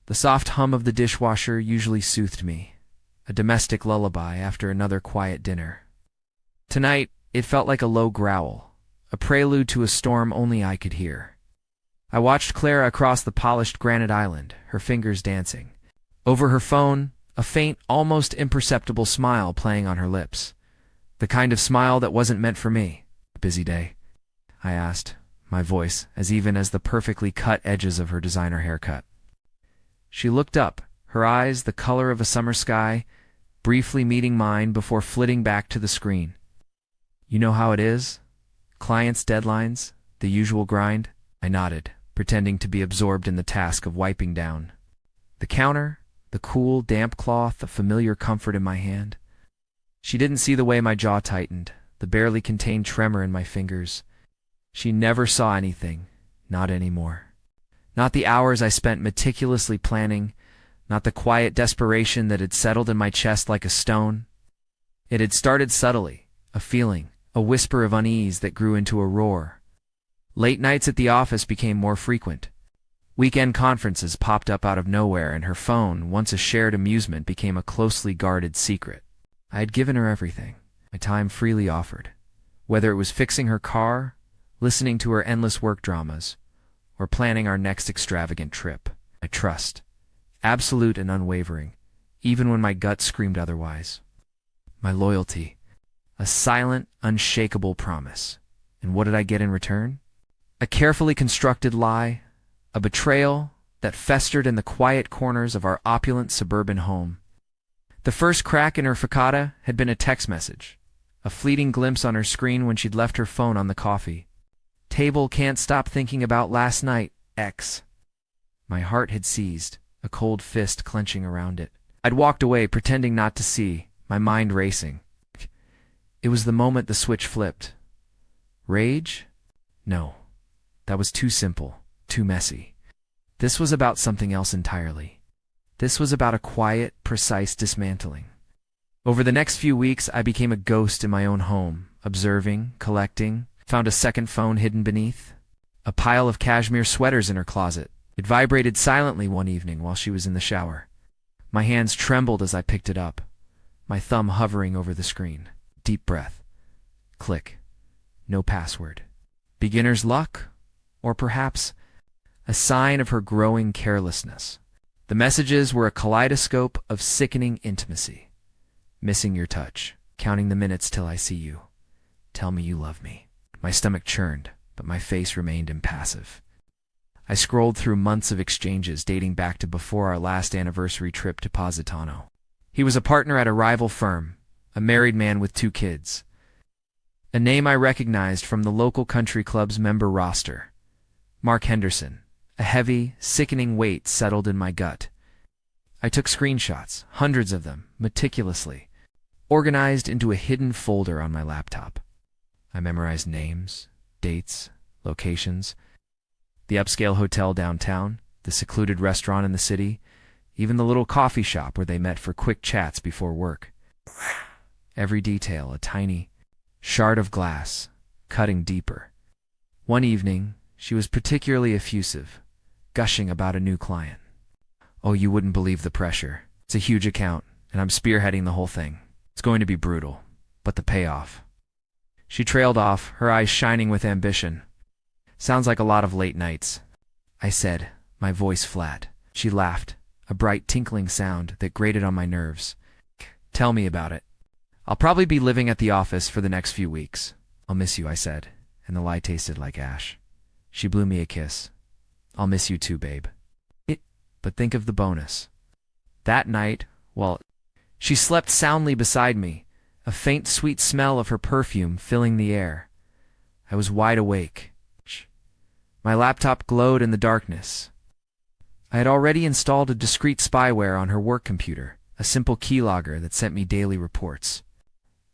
The soft hum of the dishwasher usually soothed me, a domestic lullaby after another quiet dinner. Tonight, it felt like a low growl, a prelude to a storm only I could hear. I watched Clara across the polished granite island, her fingers dancing. Over her phone, a faint, almost imperceptible smile playing on her lips. The kind of smile that wasn't meant for me. "Busy day?" I asked, my voice as even as the perfectly cut edges of her designer haircut. She looked up, her eyes the color of a summer sky, briefly meeting mine before flitting back to the screen. "You know how it is? Clients' deadlines, the usual grind?" I nodded, pretending to be absorbed in the task of wiping down. The counter, the cool, damp cloth, a familiar comfort in my hand. She didn't see the way my jaw tightened, the barely contained tremor in my fingers. She never saw anything, not anymore. Not the hours I spent meticulously planning, not the quiet desperation that had settled in my chest like a stone. It had started subtly, a feeling, a whisper of unease that grew into a roar. Late nights at the office became more frequent. Weekend conferences popped up out of nowhere, and her phone, once a shared amusement, became a closely guarded secret. I had given her everything, my time freely offered. Whether it was fixing her car, listening to her endless work dramas, or planning our next extravagant trip. My trust, absolute and unwavering, even when my gut screamed otherwise. My loyalty, a silent, unshakable promise. And what did I get in return? A carefully constructed lie, a betrayal that festered in the quiet corners of our opulent suburban home. The first crack in her facade had been a text message, a fleeting glimpse on her screen when she'd left her phone on the coffee. "Table can't stop thinking about last night, X." My heart had seized, a cold fist clenching around it. I'd walked away, pretending not to see, my mind racing. It was the moment the switch flipped. Rage? No. That was too simple, too messy. This was about something else entirely. This was about a quiet, precise dismantling. Over the next few weeks, I became a ghost in my own home, observing, collecting, found a second phone hidden beneath. A pile of cashmere sweaters in her closet. It vibrated silently one evening while she was in the shower. My hands trembled as I picked it up, my thumb hovering over the screen. Deep breath. Click. No password. Beginner's luck? Or perhaps a sign of her growing carelessness. The messages were a kaleidoscope of sickening intimacy. Missing your touch. Counting the minutes till I see you. Tell me you love me. My stomach churned, but my face remained impassive. I scrolled through months of exchanges dating back to before our last anniversary trip to Positano. He was a partner at a rival firm, a married man with 2 kids. A name I recognized from the local country club's member roster. Mark Henderson. A heavy, sickening weight settled in my gut. I took screenshots, hundreds of them, meticulously, organized into a hidden folder on my laptop. I memorized names, dates, locations, the upscale hotel downtown, the secluded restaurant in the city, even the little coffee shop where they met for quick chats before work. Every detail a tiny shard of glass, cutting deeper. One evening, she was particularly effusive, gushing about a new client. "Oh, you wouldn't believe the pressure. It's a huge account, and I'm spearheading the whole thing. It's going to be brutal, but the payoff." She trailed off, her eyes shining with ambition. "Sounds like a lot of late nights," I said, my voice flat. She laughed, a bright tinkling sound that grated on my nerves. "Tell me about it." "I'll probably be living at the office for the next few weeks." "I'll miss you," I said, and the lie tasted like ash. She blew me a kiss. "I'll miss you too, babe." But think of the bonus. That night, well, she slept soundly beside me, a faint sweet smell of her perfume filling the air. I was wide awake. My laptop glowed in the darkness. I had already installed a discreet spyware on her work computer, a simple keylogger that sent me daily reports.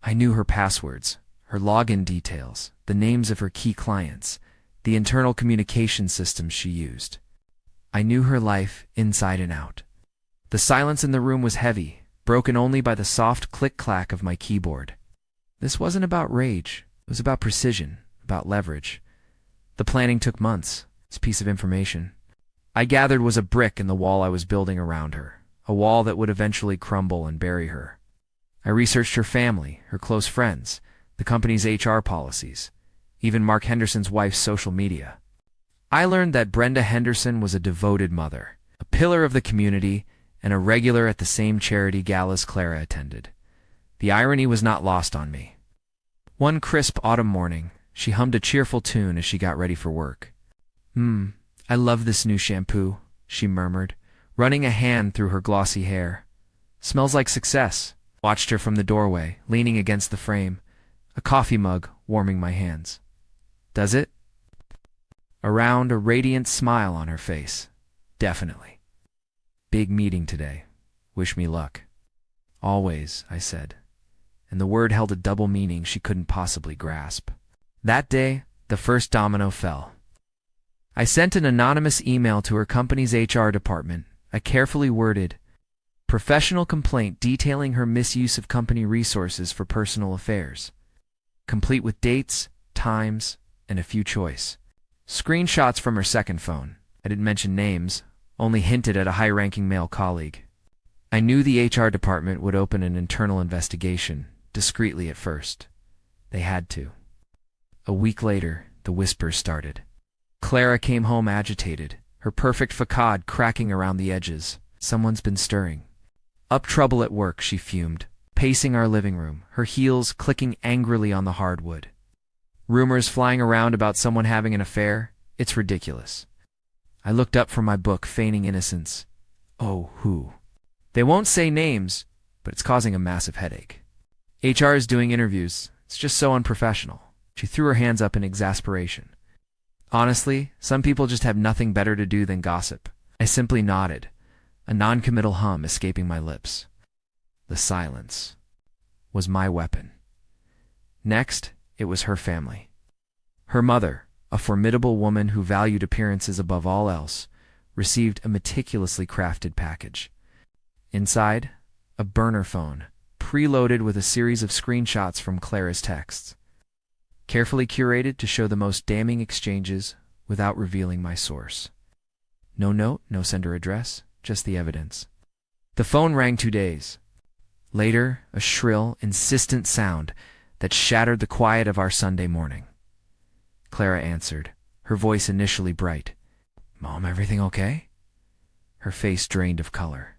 I knew her passwords, her login details, the names of her key clients, the internal communication systems she used. I knew her life inside and out. The silence in the room was heavy, broken only by the soft click-clack of my keyboard. This wasn't about rage. It was about precision, about leverage. The planning took months, this piece of information. I gathered was a brick in the wall I was building around her, a wall that would eventually crumble and bury her. I researched her family, her close friends, the company's HR policies, even Mark Henderson's wife's social media. I learned that Brenda Henderson was a devoted mother, a pillar of the community, and a regular at the same charity galas Clara attended. The irony was not lost on me. One crisp autumn morning, she hummed a cheerful tune as she got ready for work. I love this new shampoo," she murmured, running a hand through her glossy hair. "Smells like success." Watched her from the doorway, leaning against the frame, a coffee mug warming my hands. "Does it?" Around a radiant smile on her face. "Definitely. Big meeting today. Wish me luck." "Always," I said, and the word held a double meaning she couldn't possibly grasp. That day, the first domino fell. I sent an anonymous email to her company's HR department, a carefully worded, professional complaint detailing her misuse of company resources for personal affairs, complete with dates, times, and a few choice screenshots from her second phone. I didn't mention names, only hinted at a high-ranking male colleague. I knew the HR department would open an internal investigation, discreetly at first. They had to. A week later, the whispers started. Clara came home agitated, her perfect facade cracking around the edges. "Someone's been stirring." "Up trouble at work," she fumed, pacing our living room, her heels clicking angrily on the hardwood. "Rumors flying around about someone having an affair? It's ridiculous." I looked up from my book, feigning innocence. "Oh, who?" "They won't say names, but it's causing a massive headache. HR is doing interviews. It's just so unprofessional." She threw her hands up in exasperation. "Honestly, some people just have nothing better to do than gossip." I simply nodded, a non-committal hum escaping my lips. The silence was my weapon. Next, it was her family. Her mother, a formidable woman who valued appearances above all else, received a meticulously crafted package. Inside, a burner phone, preloaded with a series of screenshots from Clara's texts, carefully curated to show the most damning exchanges without revealing my source. No note, no sender address, just the evidence. The phone rang 2 days. Later, a shrill, insistent sound that shattered the quiet of our Sunday morning. Clara answered, her voice initially bright. "Mom, everything okay?" Her face drained of color.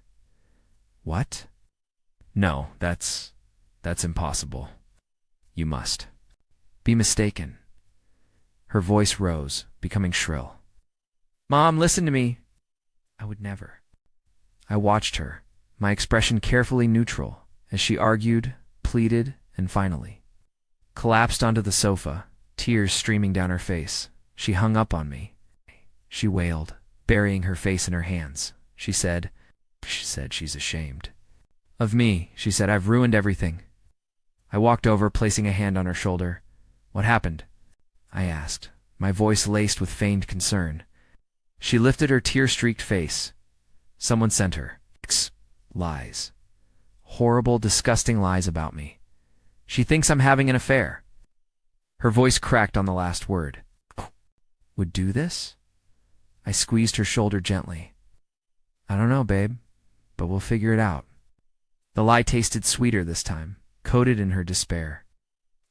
"What?" "No, that's impossible. You must be mistaken." Her voice rose, becoming shrill. "Mom, listen to me." "I would never." I watched her, my expression carefully neutral, as she argued, pleaded, and finally collapsed onto the sofa, tears streaming down her face. She hung up on me. She wailed, burying her face in her hands. She said she's ashamed. "Of me," she said. "I've ruined everything." I walked over, placing a hand on her shoulder. "What happened?" I asked, my voice laced with feigned concern. She lifted her tear-streaked face. "Someone sent her lies. Horrible, disgusting lies about me. She thinks I'm having an affair." Her voice cracked on the last word. "Would do this?" I squeezed her shoulder gently. "I don't know, babe, but we'll figure it out." The lie tasted sweeter this time, coated in her despair.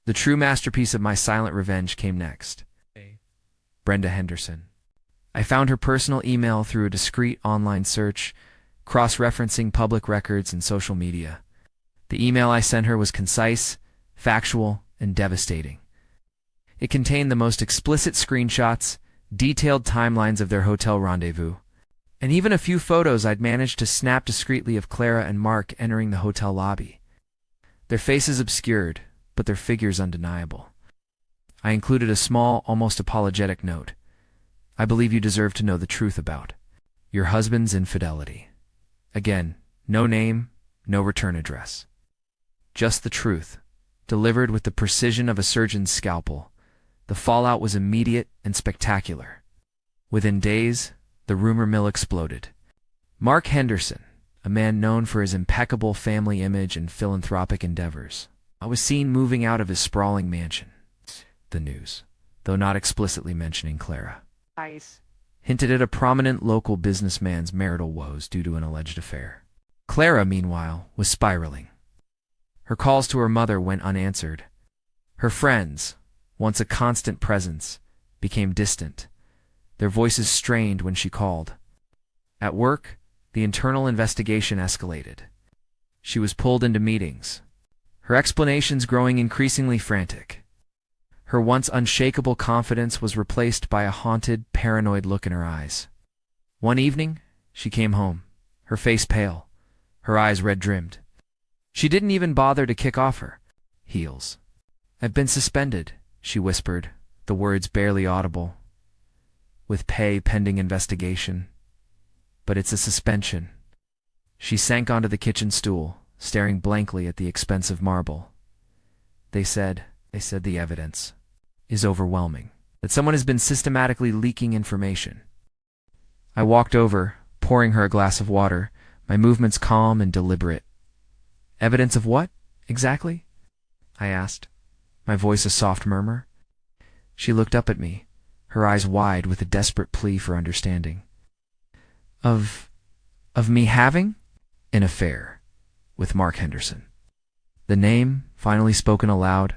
The true masterpiece of my silent revenge came next. Brenda Henderson. I found her personal email through a discreet online search, cross-referencing public records and social media. The email I sent her was concise, factual, and devastating. It contained the most explicit screenshots, detailed timelines of their hotel rendezvous, and even a few photos I'd managed to snap discreetly of Clara and Mark entering the hotel lobby. Their faces obscured, but their figures undeniable. I included a small, almost apologetic note. "I believe you deserve to know the truth about your husband's infidelity." Again, no name, no return address. Just the truth, delivered with the precision of a surgeon's scalpel. The fallout was immediate and spectacular. Within days, the rumor mill exploded. Mark Henderson, a man known for his impeccable family image and philanthropic endeavors, was seen moving out of his sprawling mansion. The news, though not explicitly mentioning Clara, hinted at a prominent local businessman's marital woes due to an alleged affair. Clara, meanwhile, was spiraling. Her calls to her mother went unanswered. Her friends, once a constant presence, became distant. Their voices strained when she called. At work, the internal investigation escalated. She was pulled into meetings, her explanations growing increasingly frantic. Her once unshakable confidence was replaced by a haunted, paranoid look in her eyes. One evening, she came home, her face pale, her eyes red-rimmed. She didn't even bother to kick off her heels. "I've been suspended," she whispered, the words barely audible. "With pay pending investigation. But it's a suspension." She sank onto the kitchen stool, staring blankly at the expensive marble. They said the evidence is overwhelming, that someone has been systematically leaking information. I walked over, pouring her a glass of water, my movements calm and deliberate. "Evidence of what, exactly?" I asked, my voice a soft murmur. She looked up at me, her eyes wide with a desperate plea for understanding. Of me having an affair with Mark Henderson." The name, finally spoken aloud,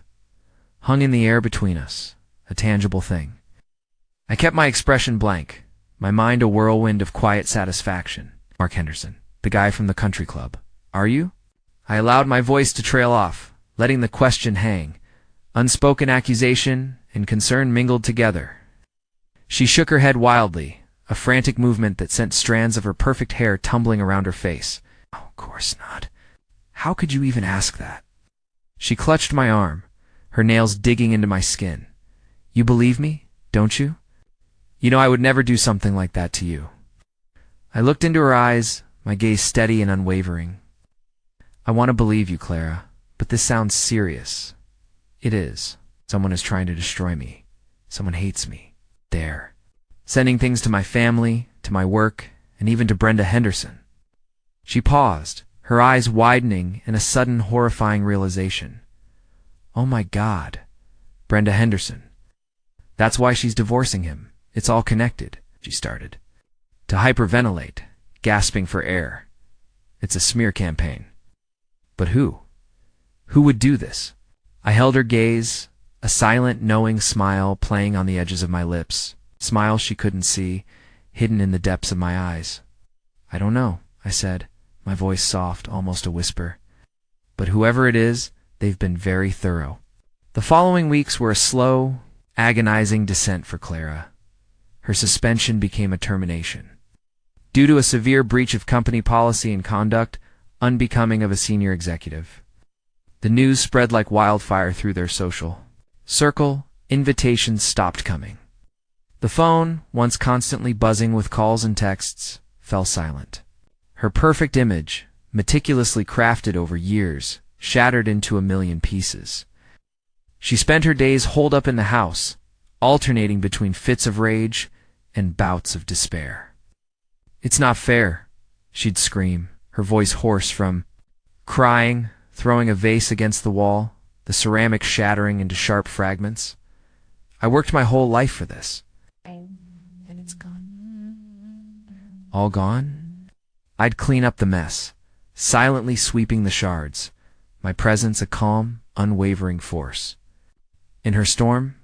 hung in the air between us, a tangible thing. I kept my expression blank, my mind a whirlwind of quiet satisfaction. "Mark Henderson, the guy from the country club. Are you?" I allowed my voice to trail off, letting the question hang. Unspoken accusation and concern mingled together. She shook her head wildly, a frantic movement that sent strands of her perfect hair tumbling around her face. "Oh, of course not. How could you even ask that?" She clutched my arm, her nails digging into my skin. "You believe me, don't you? You know I would never do something like that to you." I looked into her eyes, my gaze steady and unwavering. "I want to believe you, Clara, but this sounds serious." "It is. Someone is trying to destroy me. Someone hates me. There. Sending things to my family, to my work, and even to Brenda Henderson." She paused, her eyes widening in a sudden horrifying realization. "Oh my God, Brenda Henderson. That's why she's divorcing him. It's all connected," she started to hyperventilate, gasping for air. "It's a smear campaign." "But who? Who would do this?" I held her gaze, a silent, knowing smile playing on the edges of my lips, smile she couldn't see, hidden in the depths of my eyes. "I don't know," I said, my voice soft, almost a whisper. "But whoever it is, they've been very thorough." The following weeks were a slow, agonizing descent for Clara. Her suspension became a termination. Due to a severe breach of company policy and conduct, unbecoming of a senior executive. The news spread like wildfire through their social circle. Invitations stopped coming. The phone, once constantly buzzing with calls and texts, fell silent. Her perfect image, meticulously crafted over years, shattered into a million pieces. She spent her days holed up in the house, alternating between fits of rage and bouts of despair. "It's not fair," she'd scream, her voice hoarse from crying, throwing a vase against the wall, the ceramic shattering into sharp fragments. "I worked my whole life for this. And it's gone." "All gone?" I'd clean up the mess, silently sweeping the shards, my presence a calm, unwavering force. In her storm,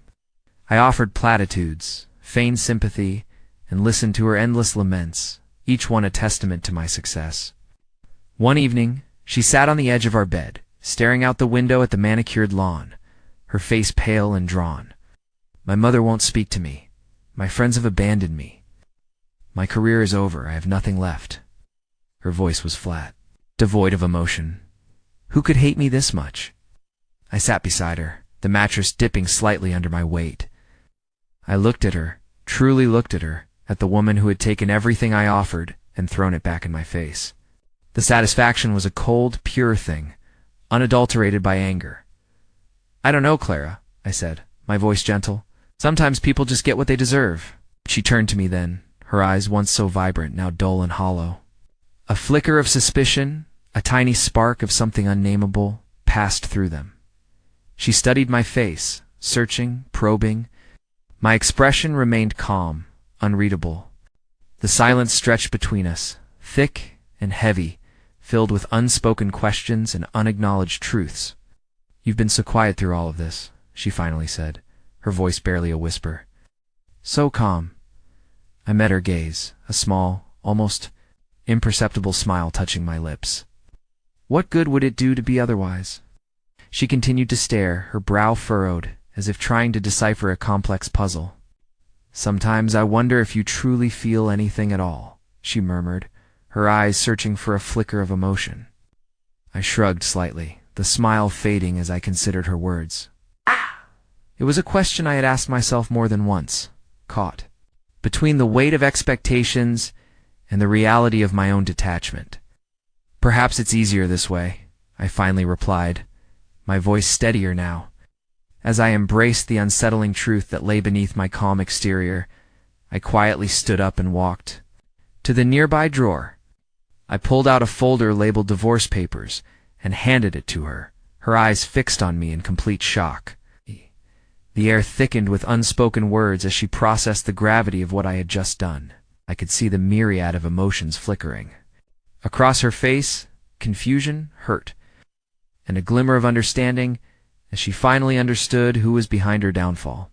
I offered platitudes, feigned sympathy, and listened to her endless laments, each one a testament to my success. One evening, she sat on the edge of our bed, staring out the window at the manicured lawn, her face pale and drawn. "My mother won't speak to me. My friends have abandoned me. My career is over. I have nothing left." Her voice was flat, devoid of emotion. Who could hate me this much? I sat beside her, the mattress dipping slightly under my weight. I looked at her, truly looked at her, at the woman who had taken everything I offered and thrown it back in my face. The satisfaction was a cold, pure thing, unadulterated by anger. "I don't know, Clara," I said, my voice gentle. "Sometimes people just get what they deserve." She turned to me then, her eyes once so vibrant, now dull and hollow. A flicker of suspicion, a tiny spark of something unnameable, passed through them. She studied my face, searching, probing. My expression remained calm, unreadable. The silence stretched between us, thick and heavy, filled with unspoken questions and unacknowledged truths. "You've been so quiet through all of this," she finally said, her voice barely a whisper. "So calm." I met her gaze, a small, almost imperceptible smile touching my lips. "What good would it do to be otherwise?" She continued to stare, her brow furrowed, as if trying to decipher a complex puzzle. "Sometimes I wonder if you truly feel anything at all," she murmured, her eyes searching for a flicker of emotion. I shrugged slightly, the smile fading as I considered her words. It was a question I had asked myself more than once, caught between the weight of expectations and the reality of my own detachment. "Perhaps it's easier this way," I finally replied, my voice steadier now. As I embraced the unsettling truth that lay beneath my calm exterior, I quietly stood up and walked to the nearby drawer. I pulled out a folder labeled divorce papers and handed it to her, her eyes fixed on me in complete shock. The air thickened with unspoken words as she processed the gravity of what I had just done. I could see the myriad of emotions flickering. Across her face, confusion, hurt, and a glimmer of understanding as she finally understood who was behind her downfall.